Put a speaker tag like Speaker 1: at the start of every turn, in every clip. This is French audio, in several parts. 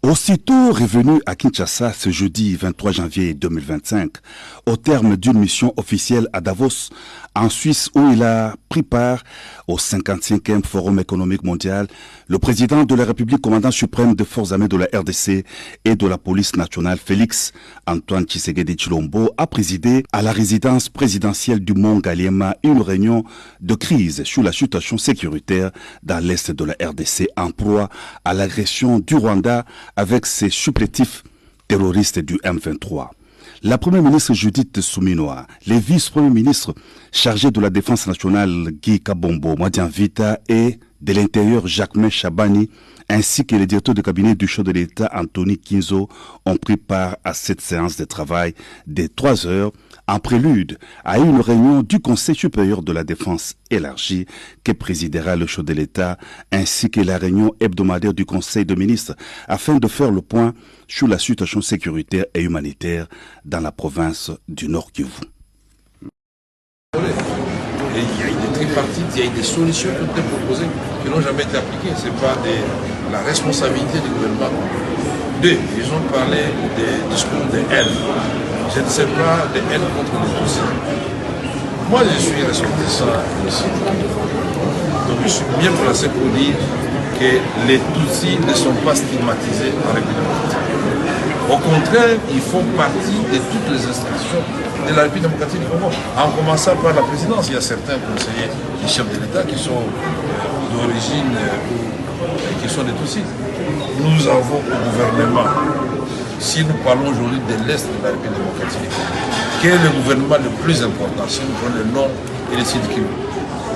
Speaker 1: Aussitôt revenu à Kinshasa ce jeudi 23 janvier 2025, au terme d'une mission officielle à Davos, en Suisse, où il a pris part au 55e Forum économique mondial, le président de la République, commandant suprême des forces armées de la RDC et de la police nationale, Félix Antoine Tshisekedi Tshilombo, a présidé à la résidence présidentielle du Mont Ngaliema une réunion de crise sur la situation sécuritaire dans l'est de la RDC en proie à l'agression du Rwanda avec ses supplétifs terroristes du M23. La première ministre Judith Souminoa, les vice-premiers ministres chargés de la défense nationale Guy Kabombo, Madian Vita et de l'intérieur Jacquemain Chabani, ainsi que le directeur de cabinet du chef de l'État Anthony Kinzo ont pris part à cette séance de travail de 3 heures en prélude à une réunion du Conseil supérieur de la défense élargie que présidera le chef de l'État, ainsi que la réunion hebdomadaire du Conseil des ministres afin de faire le point sur la situation sécuritaire et humanitaire dans la province du Nord Kivu.
Speaker 2: Et il y a des tripartites, il y a des solutions qui ont été proposées qui n'ont jamais été appliquées. Ce n'est pas la responsabilité du gouvernement. Deux, ils ont parlé des discours de haine. Je ne sais pas de haine contre les Tutsis. Moi, je suis ressortissant ici. Donc je suis bien placé pour dire que les Tutsis ne sont pas stigmatisés en République démocratique. Au contraire, ils font partie de toutes les institutions de la République démocratique du Congo, en commençant par la présidence. Il y a certains conseillers du chef de l'État qui sont d'origine, qui sont des Tutsis. Nous avons au gouvernement, si nous parlons aujourd'hui de l'Est de la République démocratique, quel est le gouvernement le plus important, si nous prenons le Nord et le Sud Kivu?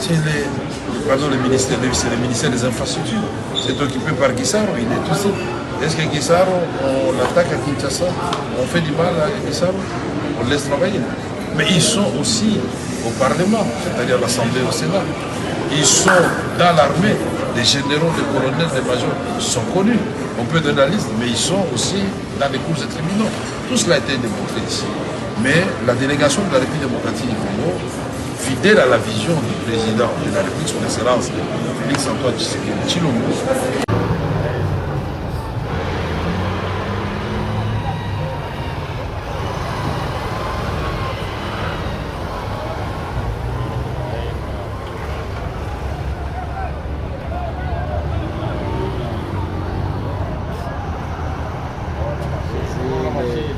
Speaker 2: C'est le ministère des Infrastructures. C'est occupé par Guissaro, il est Tutsi. Est-ce que Guissaro, on l'attaque à Kinshasa, on fait du mal à Guissaro, on laisse travailler? Mais ils sont aussi au Parlement, c'est-à-dire à l'Assemblée, au Sénat. Ils sont dans l'armée, des généraux, des colonels, des majors, ils sont connus. On peut donner la liste, mais ils sont aussi dans les cours de tribunaux. Tout cela a été démontré ici. Mais la délégation de la République démocratique du Congo, fidèle à la vision du président de la République, son Excellence, Félix Antoine Tshisekedi Tshilombo,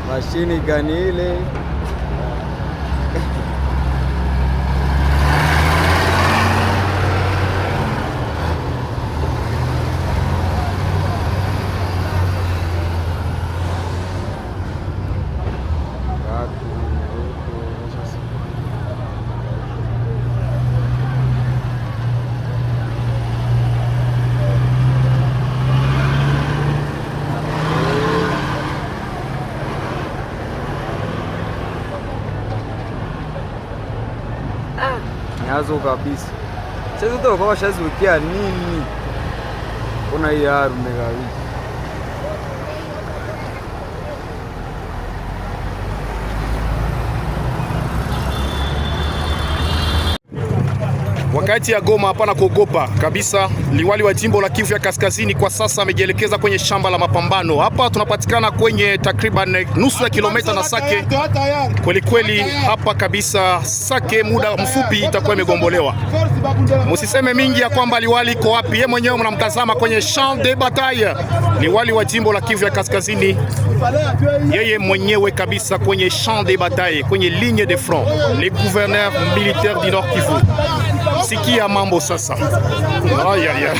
Speaker 3: mashini gani ile? Nyazo kabisa. Sasa utakuwa washaziwekea nini? Kuna hii harume kabisa.
Speaker 4: Wakati ya Goma hapana kuogopa kabisa. Liwali wa jimbo la Kivu ya Kaskazini kwa sasa amejielekeza kwenye shamba la mapambano. Hapa tunapatikana kwenye takriban nusu ya kilomita na Sake. Kweli kweli hapa kabisa Sake muda mfupi itakuwa imegombolewa. Msiseme mingi ya kwamba liwali iko wapi. Yeye mwenyewe mnamtazama kwenye champ de bataille. Liwali wa jimbo la Kivu ya Kaskazini. Yeye mwenyewe kabisa kwenye champ de bataille, kwenye ligne de front. Les gouverneurs militaires du Nord Kivu. Sikia mambo sasa. Ay, ay, ay.